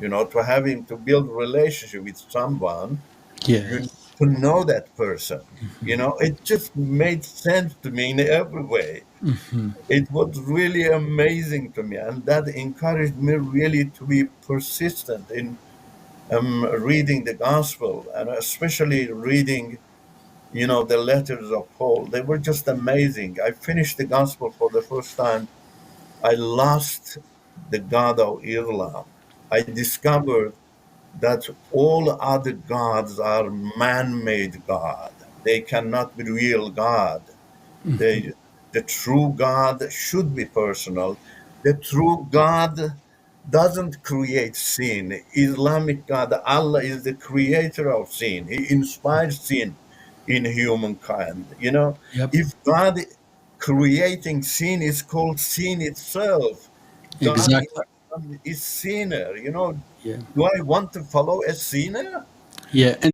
to having to build relationship with someone, you need Yes. to know that person. It just made sense to me in every way. It was really amazing to me, and that encouraged me really to be persistent in reading the gospel, and especially reading, the letters of Paul. They were just amazing. I finished the gospel for the first time. I lost the God of Islam. I discovered that all other gods are man-made God. They cannot be real God. They, the true God should be personal. The true God doesn't create sin. Islamic God, Allah is the creator of sin. He inspires sin in humankind. Yep. If God creating sin is called sin itself, God Exactly. is sinner. Yeah. Do I want to follow a sinner? Yeah.